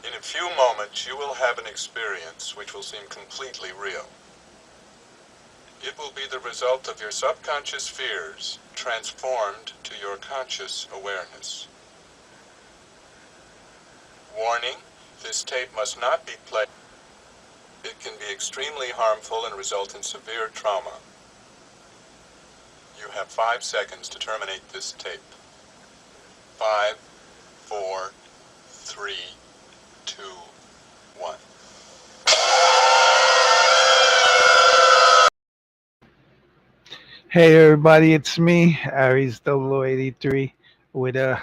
In a few moments, you will have an experience which will seem completely real. It will be the result of your subconscious fears transformed to your conscious awareness. Warning, this tape must not be played. It can be extremely harmful and result in severe trauma. You have 5 seconds to terminate this tape. 5, 4, 3, 2, 1. Hey everybody, it's me, Aries0083, with a,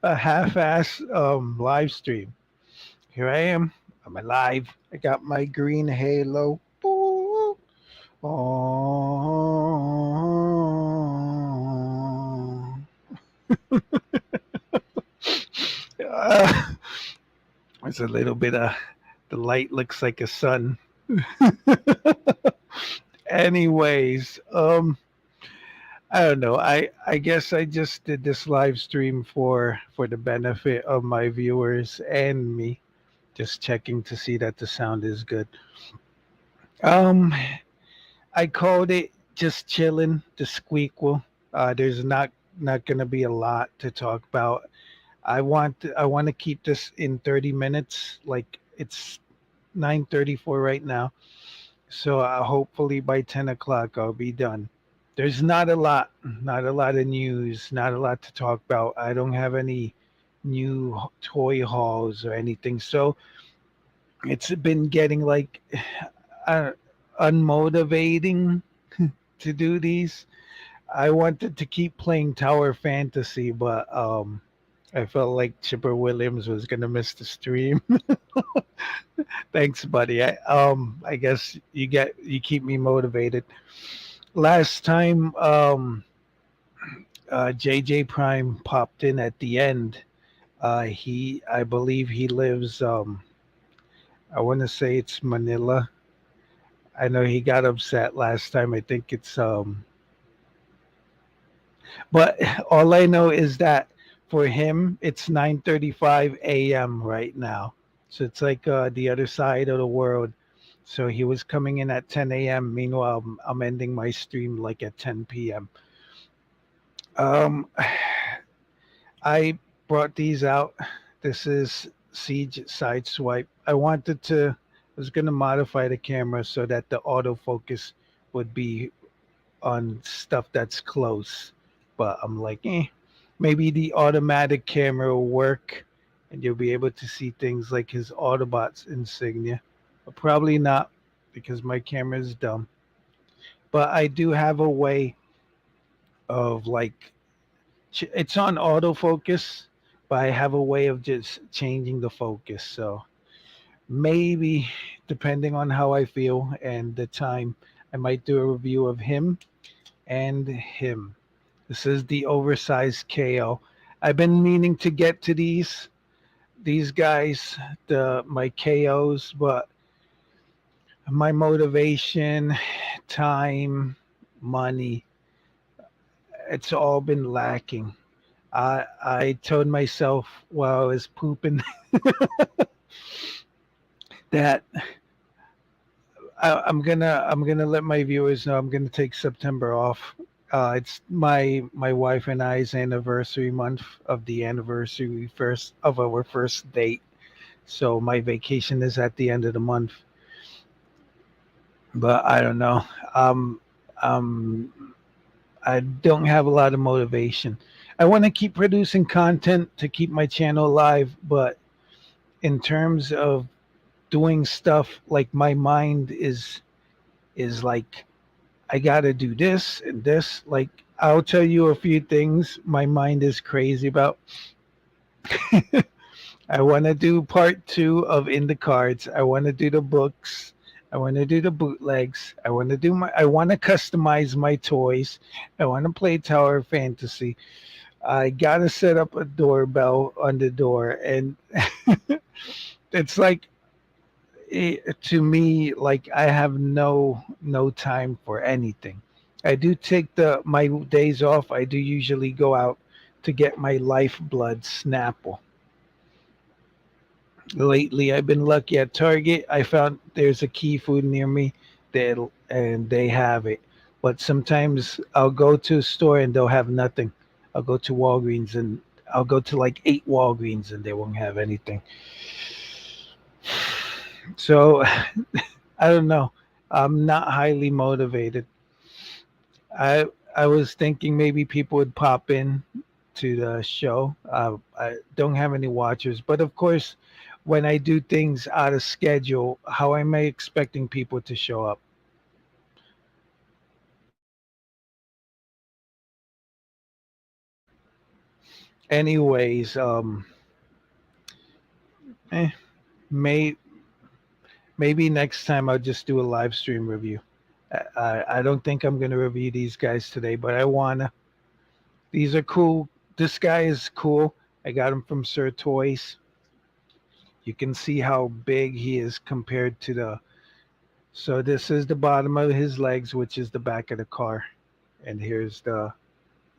a half-ass live stream. Here I am. I'm alive. I got my green halo. Boo. Oh. Uh, there's a little bit of the light looks like a sun. Anyways, I don't know. I guess I just did this live stream for the benefit of my viewers and me, just checking to see that the sound is good. Um, I called it just chilling, the Squeakquel. There's not gonna be a lot to talk about. I want to keep this in 30 minutes. Like it's 9:34 right now, so hopefully by 10 o'clock I'll be done. There's not a lot of news, not a lot to talk about. I don't have any new toy hauls or anything. So it's been getting like uh, unmotivating to do these. I wanted to keep playing Tower Fantasy, but I felt like Chipper Williams was gonna miss the stream. Thanks, buddy. I guess you keep me motivated. Last time JJ Prime popped in at the end. I believe he lives. I want to say it's Manila. I know he got upset last time. I think it's but all I know is that for him it's 9:35 a.m. right now. So it's like the other side of the world. So he was coming in at 10 a.m. Meanwhile, I'm ending my stream like at 10 p.m. Um, I brought these out. This is Siege Sideswipe. I was going to modify the camera so that the autofocus would be on stuff that's close. But I'm like, maybe the automatic camera will work and you'll be able to see things like his Autobots insignia. But probably not because my camera is dumb. But I do have a way of like it's on autofocus, but I have a way of just changing the focus. So maybe depending on how I feel and the time, I might do a review of him and him. This is the oversized KO. I've been meaning to get to these guys, the my KOs, but my motivation, time, money, it's all been lacking. I told myself while I was pooping that I'm gonna let my viewers know I'm gonna take September off. It's my wife and I's anniversary month of the anniversary first of our first date. So my vacation is at the end of the month. But I don't know. Um, um, I don't have a lot of motivation. I want to keep producing content to keep my channel alive, but in terms of doing stuff, like my mind is like I gotta do this and this. Like I'll tell you a few things my mind is crazy about. I want to do part two of In the Cards. I want to do the books. I want to do the bootlegs. I want to customize my toys. I want to play Tower Fantasy. I gotta set up a doorbell on the door, and it's like to me like I have no time for anything. I do take the my days off. I do usually go out to get my lifeblood Snapple. Lately, I've been lucky at Target. I found there's a key food near me that and they have it. But sometimes I'll go to a store and they'll have nothing. I'll go to Walgreens and I'll go to like 8 Walgreens and they won't have anything. So I don't know. I'm not highly motivated. I I was thinking maybe people would pop in to the show. I don't have any watchers, but of course, when I do things out of schedule, how am I expecting people to show up? Anyways, eh, may maybe next time I'll just do a live stream review. I don't think I'm gonna review these guys today, but I wanna. These are cool. This guy is cool. I got him from Sir Toys. You can see how big he is compared to the. So this is the bottom of his legs, which is the back of the car, and here's the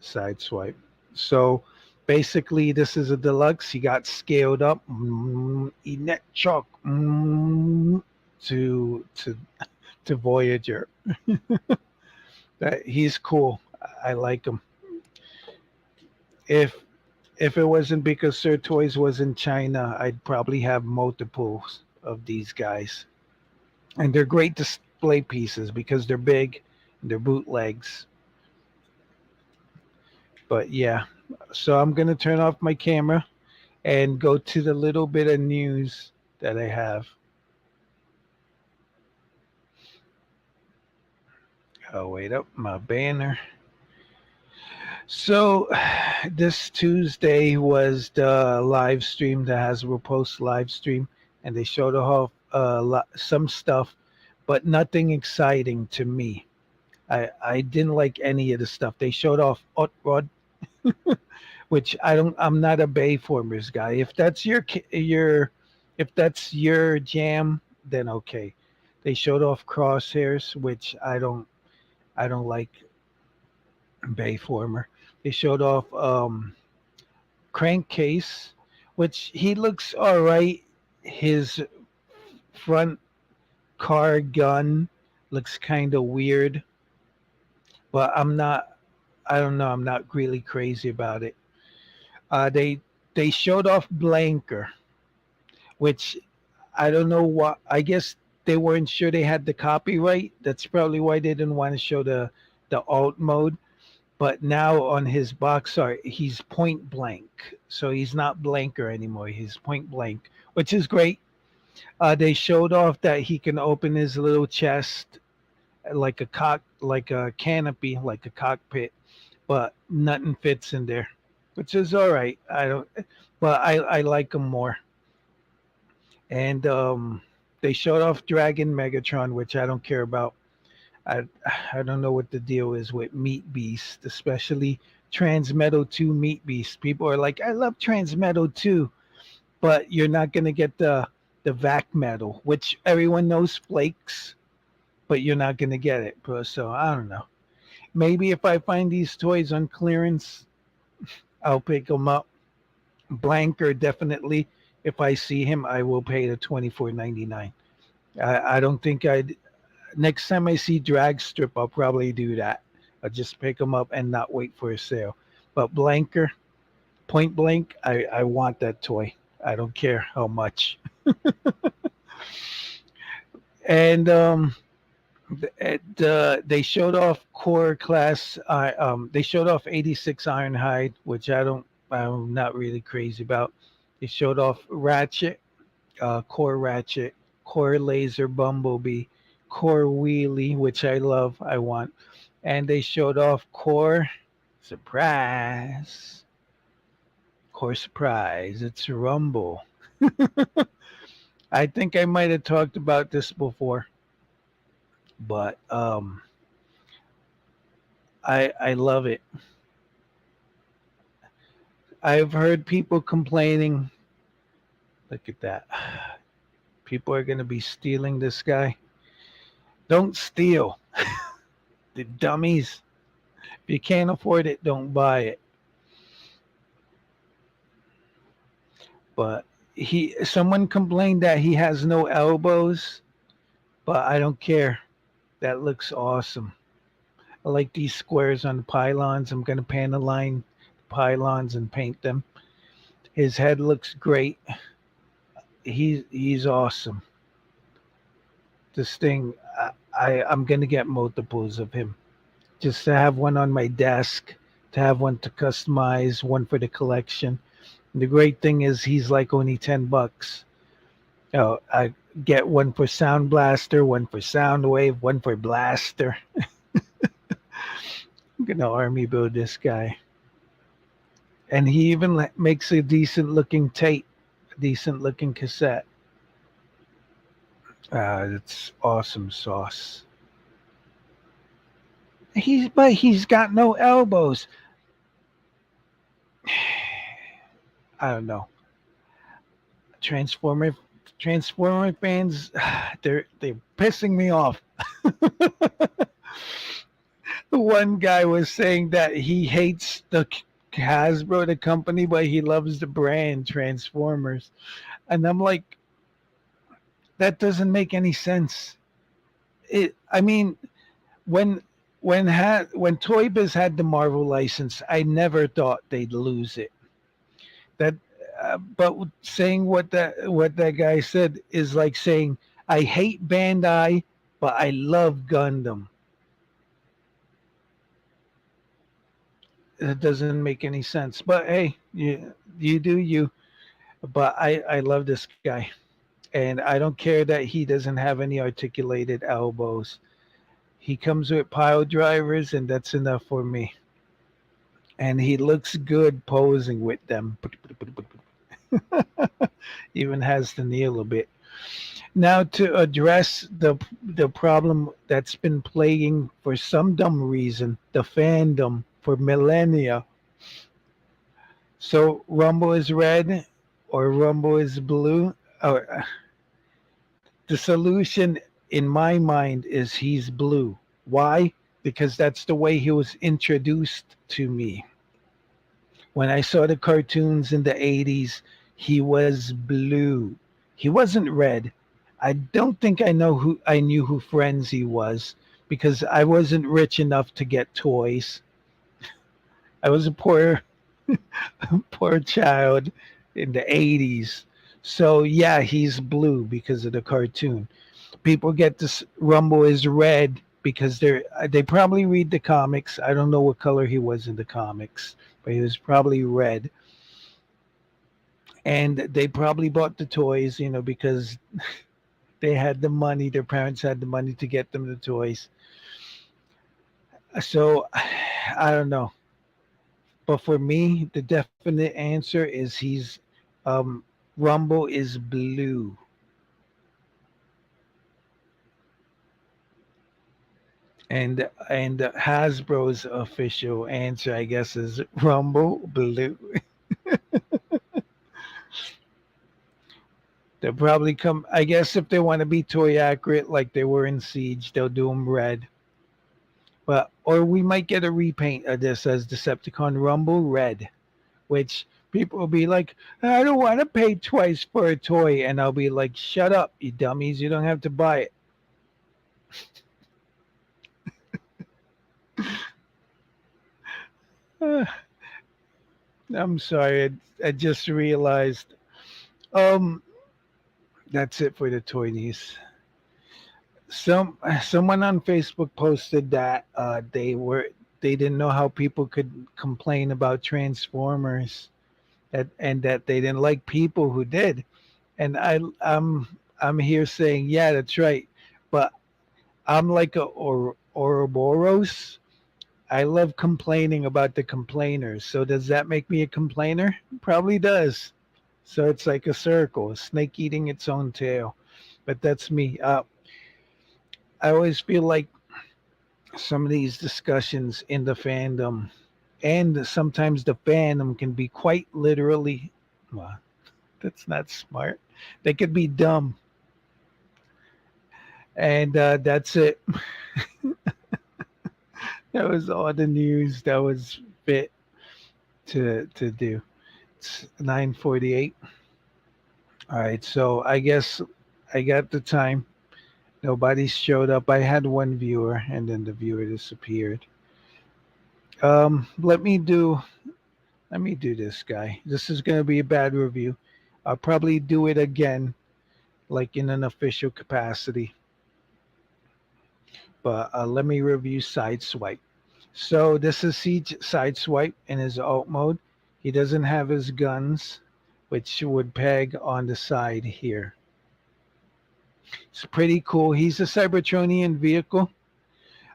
side swipe. So basically, this is a deluxe. He got scaled up, net chalk to to Voyager. That he's cool. I like him. If if it wasn't because Sir Toys was in China, I'd probably have multiples of these guys. And they're great display pieces because they're big, and they're bootlegs. But yeah, so I'm gonna turn off my camera and go to the little bit of news that I have. Oh, wait up, my banner. So this Tuesday was the live stream, the Hasbro Post live stream, and they showed off some stuff, but nothing exciting to me. I didn't like any of the stuff they showed off. Hot Rod, which I'm not a Bayformers guy. If that's if that's your jam, then okay. They showed off Crosshairs, which I don't like Bayformer. They showed off Crankcase, which he looks all right. His front car gun looks kind of weird, but I'm not. I don't know. I'm not really crazy about it. They showed off Blanker, which I don't know what. I guess they weren't sure they had the copyright. That's probably why they didn't want to show the alt mode. But now on his box art, he's point blank, so he's not blanker anymore. He's point blank, which is great. They showed off that he can open his little chest like a canopy, like a cockpit, but nothing fits in there, which is all right. I don't, but I like him more. And they showed off Dragon Megatron, which I don't care about. I I don't know what the deal is with Meat Beast, especially Transmetal 2 Meat Beast. People are like, I love Transmetal 2, but you're not gonna get the vac metal, which everyone knows flakes, but you're not gonna get it, bro. So I don't know. Maybe if I find these toys on clearance, I'll pick them up. Blanker definitely. If I see him, I will pay the 24.99. I don't think I'd. Next time I see drag strip, I'll probably do that. I'll just pick them up and not wait for a sale. But Blanker, point blank, I want that toy. I don't care how much. And they showed off core class. They showed off 86 Ironhide, which I'm not really crazy about. They showed off Ratchet, core Ratchet, core Laser Bumblebee, core Wheelie, which I love. I want, and they showed off core surprise. Core surprise. It's Rumble. I think I might have talked about this before, but I love it. I've heard people complaining. Look at that. People are going to be stealing this guy. Don't steal. The dummies. If you can't afford it, don't buy it. But someone complained that he has no elbows, but I don't care. That looks awesome. I like these squares on the pylons. I'm gonna panaline the pylons and paint them. His head looks great. He's awesome. This thing, I'm gonna get multiples of him. Just to have one on my desk, to have one to customize, one for the collection. And the great thing is he's like only $10. Oh, I get one for Sound Blaster, one for Soundwave, one for Blaster. I'm gonna army build this guy. And he even makes a decent looking tape, a decent looking cassette. It's awesome sauce. He's got no elbows. I don't know. Transformer Transformer fans, they're pissing me off. The one guy was saying that he hates the Hasbro, the company, but he loves the brand Transformers. And I'm like, that doesn't make any sense. I mean, when when Toy Biz had the Marvel license, I never thought they'd lose it. That, but saying what that guy said is like saying I hate Bandai, but I love Gundam. It doesn't make any sense. But hey, you do you. But I love this guy, and I don't care that he doesn't have any articulated elbows. He comes with pile drivers, and that's enough for me. And he looks good posing with them. Even has to kneel a bit. Now to address the problem that's been plaguing for some dumb reason the fandom for millennia. So Rumble is red or Rumble is blue. Or the solution in my mind is he's blue. Why? Because that's the way he was introduced to me. When I saw the cartoons in the 80s, he was blue. He wasn't red. I don't think I knew who Frenzy was because I wasn't rich enough to get toys. I was a poor child in the 80s. So yeah, he's blue because of the cartoon. People get this Rumble is red because they probably read the comics. I don't know what color he was in the comics, but he was probably red. And they probably bought the toys, because they had the money. Their parents had the money to get them the toys. So I don't know. But for me, the definite answer is um, Rumble is blue. And Hasbro's official answer, I guess, is Rumble blue. They'll probably come. I guess if they want to be toy accurate, like they were in Siege, they'll do them red. But or we might get a repaint of this as Decepticon Rumble red, which people will be like, I don't want to pay twice for a toy, and I'll be like, shut up, you dummies! You don't have to buy it. I'm sorry. I just realized. Um, that's it for the toy news. Someone on Facebook posted that they didn't know how people could complain about Transformers, and that they didn't like people who did. And I'm here saying, yeah, that's right. But I'm like a Ouroboros. I love complaining about the complainers. So does that make me a complainer? Probably does. So it's like a circle, a snake eating its own tail. But that's me. I always feel like some of these discussions in the fandom and sometimes the fandom can be quite literally, well, that's not smart. They could be dumb. And that's it. That was all the news that was fit to do. It's 9:48. All right, so I guess I got the time. Nobody showed up. I had one viewer, and then the viewer disappeared. Let me do. Let me do this, guy. This is gonna be a bad review. I'll probably do it again, like in an official capacity. But let me review Sideswipe. So this is Siege Sideswipe in his alt mode. He doesn't have his guns, which would peg on the side here. It's pretty cool. He's a Cybertronian vehicle.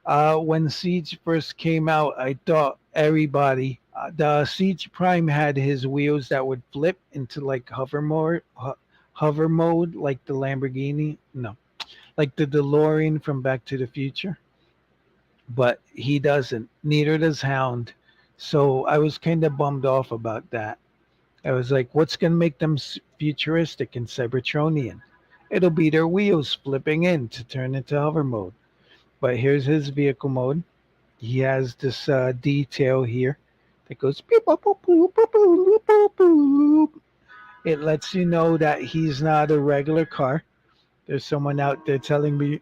When Siege first came out, I thought everybody, the Siege Prime had his wheels that would flip into like hover mode, like the Lamborghini. No, like the DeLorean from Back to the Future. But he doesn't. Neither does Hound. So I was kind of bummed off about that. I was like, what's going to make them futuristic and Cybertronian? It'll be their wheels flipping in to turn into hover mode. But here's his vehicle mode. He has this detail here that goes beep, boop, boop, boop, boop, boop, boop, boop. It lets you know that he's not a regular car. There's someone out there telling me,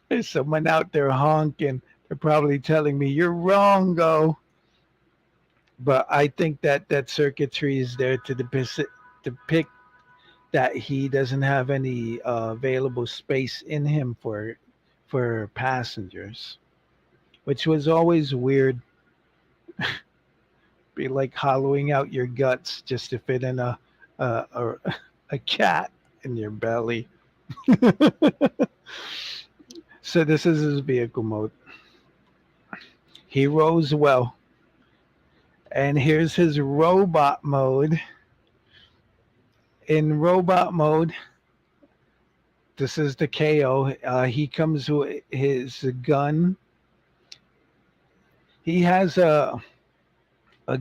there's someone out there honking. They're probably telling me, you're wrong, go. But I think that that circuitry is there to depict that he doesn't have any available space in him for passengers, which was always weird. Be like hollowing out your guts just to fit in a, a cat in your belly. So this is his vehicle mode. He rows well. And here's his robot mode. In robot mode, this is the KO. He comes with his gun. He has a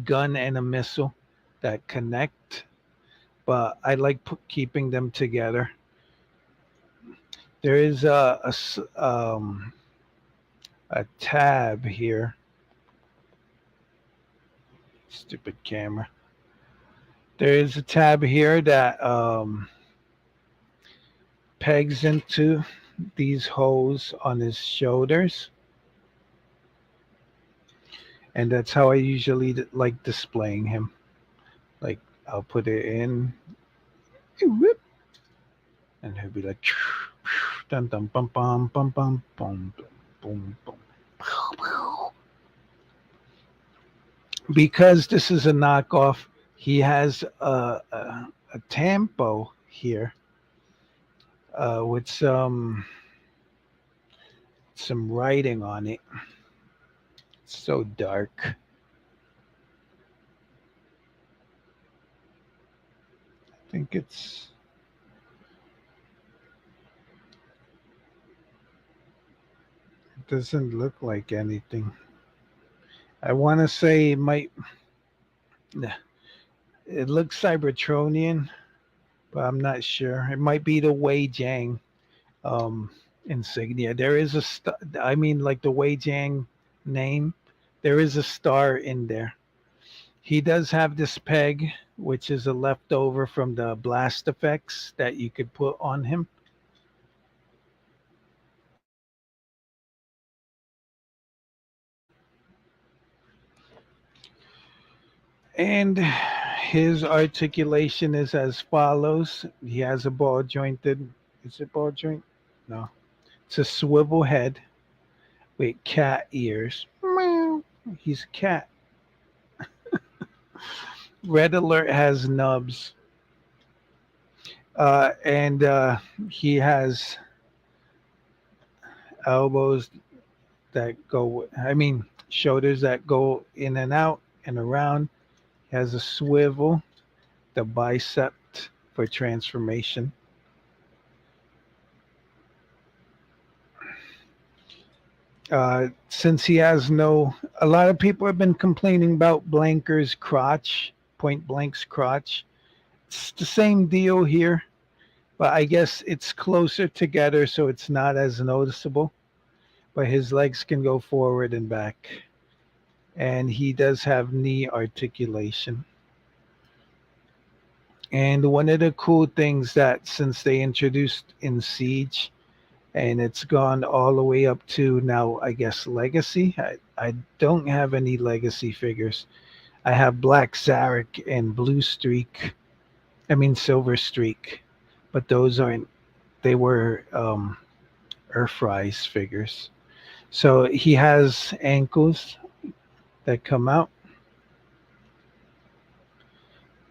gun and a missile that connect, but I like keeping them together. There is a tab here. Stupid camera. There is a tab here that pegs into these holes on his shoulders. And that's how I usually like displaying him. Like I'll put it in, and he'll be like, dum dum bum bum bum bum boom boom boom. Because this is a knockoff, he has a tempo here with some writing on it. It's so dark. I think it doesn't look like anything. I want to say it might. It looks Cybertronian, but I'm not sure. It might be the Wei Jiang insignia. There is a I mean, like the Wei Jiang name. There is a star in there. He does have this peg, which is a leftover from the blast effects that you could put on him. And his articulation is as follows. He has a ball jointed. Is it ball joint? No. It's a swivel head with cat ears. Meow. He's a cat. Red Alert has nubs. And he has elbows that go, I mean, shoulders that go in and out and around. He has a swivel, the bicep for transformation. Since he has no, a lot of people have been complaining about Blanker's crotch, Point Blank's crotch. It's the same deal here, but I guess it's closer together, so it's not as noticeable. but his legs can go forward and back. And he does have knee articulation. And one of the cool things that since they introduced in Siege, and it's gone all the way up to now, I guess, Legacy. I don't have any Legacy figures. I have Black Zarek and Blue Streak. I mean, Silver Streak. But those aren't, they were Earthrise figures. So he has ankles that come out.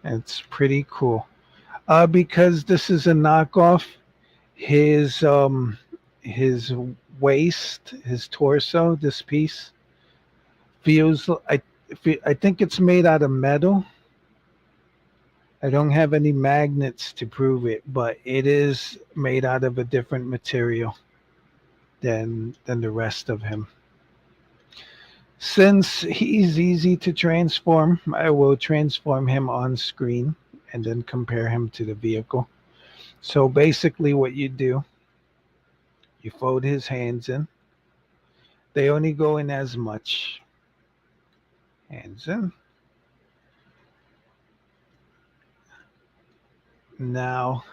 And it's pretty cool. Because this is a knockoff, his his waist, his torso, this piece feels I think it's made out of metal. I don't have any magnets to prove it, but it is made out of a different material than the rest of him. Since he's easy to transform, I will transform him on screen and then compare him to the vehicle. So basically what you do, you fold his hands in. They only go in as much. Hands in. Now,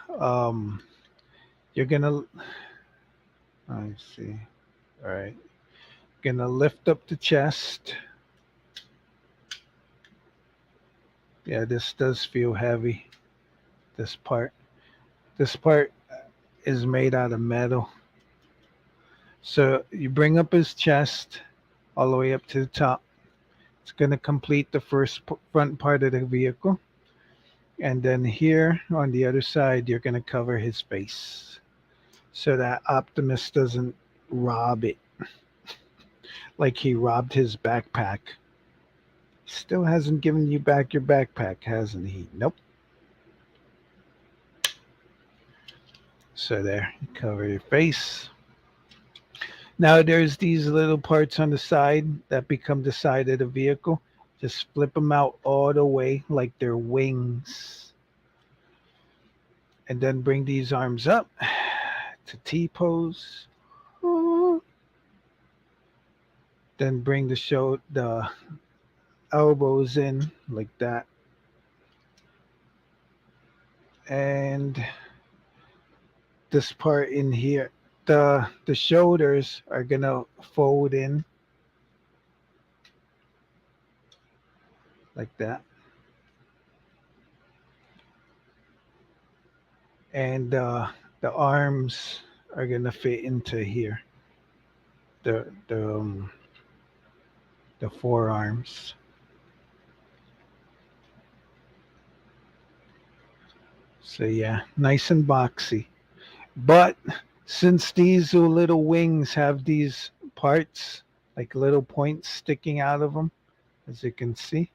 you're gonna, I see. All right. Gonna lift up the chest. Yeah, this does feel heavy. This part. This part is made out of metal. So you bring up his chest all the way up to the top. It's gonna complete the first front part of the vehicle. And then here on the other side, you're gonna cover his face so that Optimus doesn't rob it like he robbed his backpack. Still hasn't given you back your backpack, hasn't he? Nope. So there, cover your face. Now there's these little parts on the side that become the side of the vehicle. Just flip them out all the way like they're wings. And then bring these arms up to T pose. Then bring the elbows in like that. And this part in here, the shoulders are gonna fold in like that. And the arms are gonna fit into here. The forearms. So yeah, nice and boxy. But since these little wings have these parts, like little points sticking out of them, as you can see,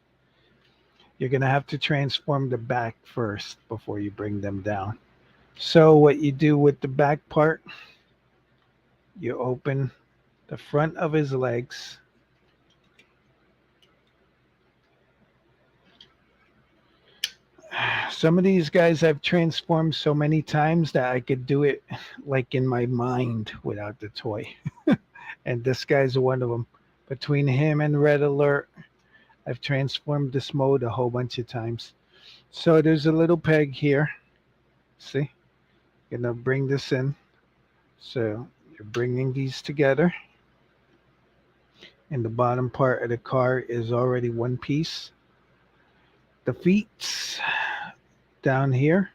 you're gonna have to transform the back first before you bring them down. So what you do with the back part, you open the front of his legs. Some of these guys I've transformed so many times that I could do it like in my mind without the toy. And this guy's one of them. Between him and Red Alert, I've transformed this mode a whole bunch of times. So there's a little peg here. See? Gonna bring this in. So you're bringing these together. And the bottom part of the car is already one piece. The feet down here.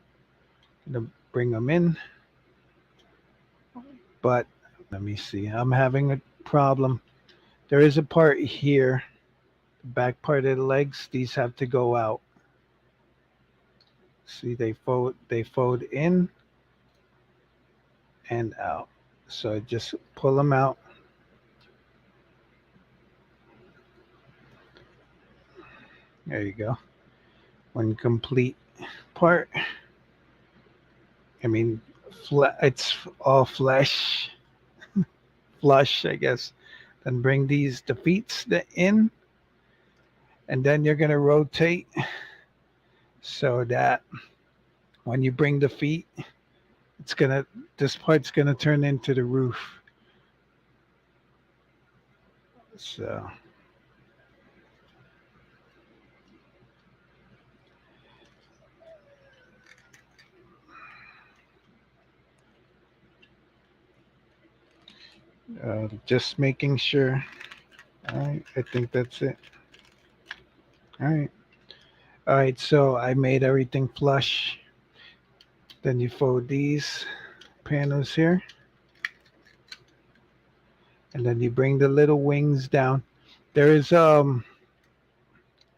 Gonna bring them in. But let me see. I'm having a problem. There is a part here. The back part of the legs. These have to go out. See, they fold in and out. So just pull them out. There you go. One complete part. I mean, it's all flesh, flush, I guess. Then bring the feet in, and then you're gonna rotate so that when you bring the feet, this part's gonna turn into the roof. So just making sure. All right, I think that's it. All right. All right, so I made everything flush. Then you fold these panels here, and then you bring the little wings down. There is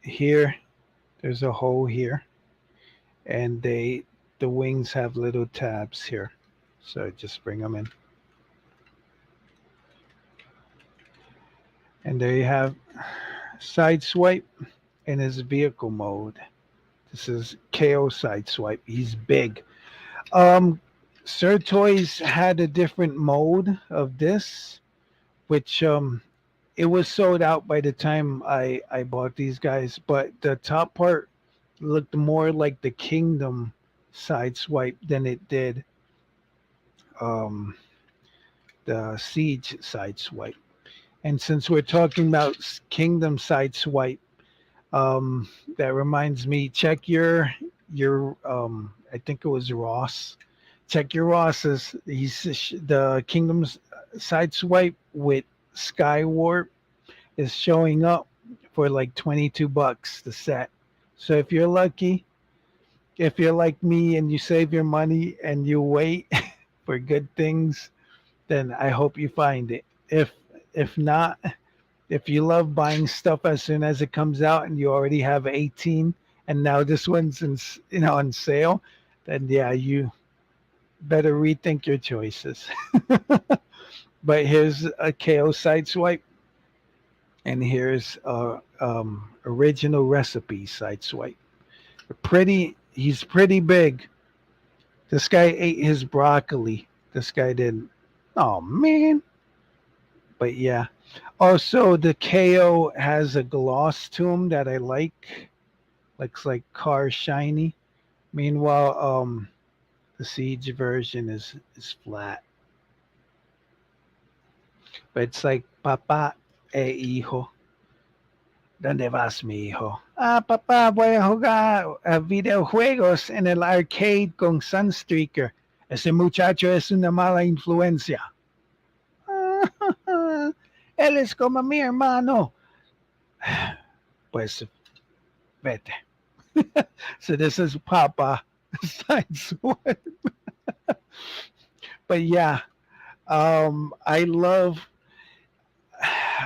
here, there's a hole here, and the wings have little tabs here. So just bring them in. And there you have side swipe in his vehicle mode. This is KO side swipe. He's big. Um, Sir Toys had a different mode of this, which it was sold out by the time I bought these guys. But the top part looked more like the Kingdom side swipe than it did um, the Siege side swipe. And since we're talking about Kingdom side swipe, um, that reminds me, check your I think it was Ross. Check your Ross's. He's the Kingdom's side swipe with Skywarp is showing up for like $22 the set. So if you're lucky, if you're like me and you save your money and you wait for good things, then I hope you find it. If not, if you love buying stuff as soon as it comes out and you already have 18 and now this one's on sale, then yeah, you better rethink your choices. But here's a KO side swipe, and here's a original recipe side swipe. He's pretty big. This guy ate his broccoli. This guy didn't. Oh man. But yeah. Also, the KO has a gloss to him that I like. Looks like car shiny. Meanwhile, the Siege version is flat. But it's like Papa hijo. ¿Dónde vas, mi hijo? Ah, papá, voy a jugar videojuegos en el arcade con Sunstreaker. Ese muchacho es una mala influencia. Él es como mi hermano. Pues vete. So this is Papa side swipe. But yeah, I love,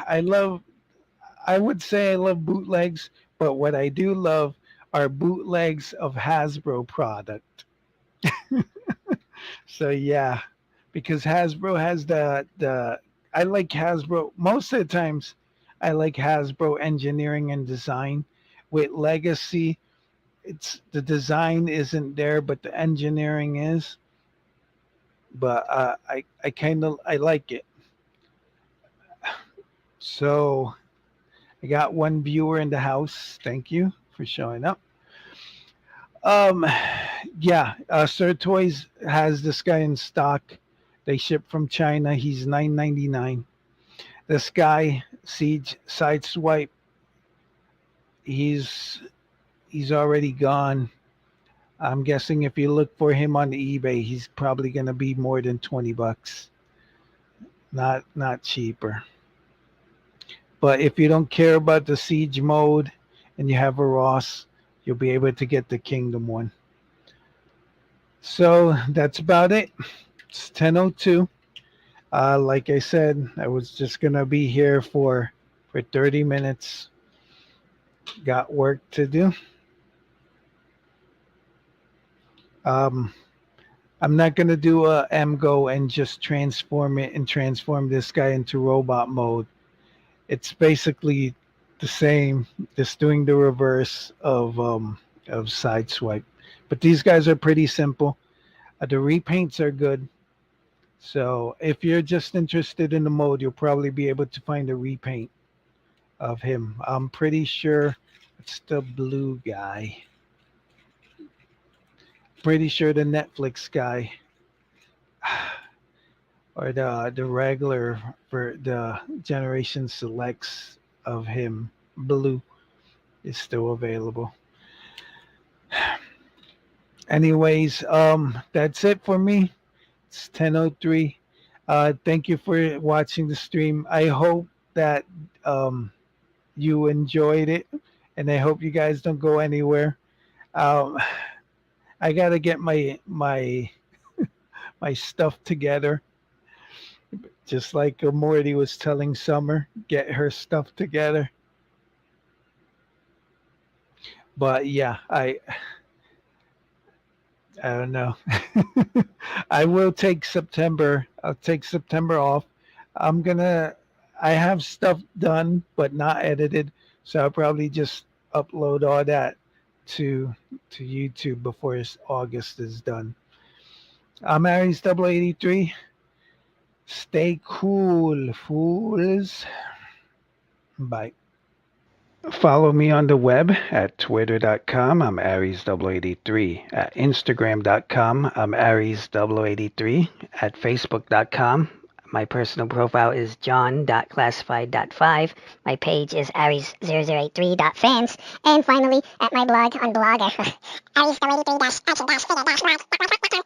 I love, I would say I love bootlegs, but what I do love are bootlegs of Hasbro product. So yeah, because Hasbro has the I like Hasbro most of the times. I like Hasbro engineering and design. With Legacy, it's the design isn't there, but the engineering is. But I kind of I like it. So I got one viewer in the house. Thank you for showing up. Um, yeah, Sir Toys has this guy in stock. They ship from China. He's 9.99. This guy, Siege Sideswipe, he's he's already gone. I'm guessing if you look for him on eBay, he's probably gonna be more than $20. Not cheaper. But if you don't care about the siege mode and you have a Ross, you'll be able to get the Kingdom one. So that's about it. It's 10:02. Like I said, I was just gonna be here for 30 minutes. Got work to do. Um, I'm not gonna do a MGO and just transform it and transform this guy into robot mode. It's basically the same, just doing the reverse of Sideswipe. But these guys are pretty simple. The repaints are good. So if you're just interested in the mode, you'll probably be able to find a repaint of him. I'm pretty sure it's the blue guy. Pretty sure the Netflix guy. or the regular for the Generation Selects of him, blue, is still available. Anyways, that's it for me. It's 10:03. Thank you for watching the stream. I hope that um you enjoyed it, and I hope you guys don't go anywhere. Um, I gotta get my stuff together, just like Morty was telling Summer, get her stuff together. But yeah, I don't know. I will take September. I'll take September off. I'm gonna. I have stuff done but not edited, so I'll probably just upload all that to to YouTube before August is done. I'm Aries0083. Stay cool, fools. Bye. Follow me on the web at twitter.com. I'm Aries0083. At Instagram.com. I'm Aries0083. At Facebook.com. My personal profile is john.classified.5. My page is Aries0083.fans. And finally, at my blog on Blogger, Aries083-action-figure-.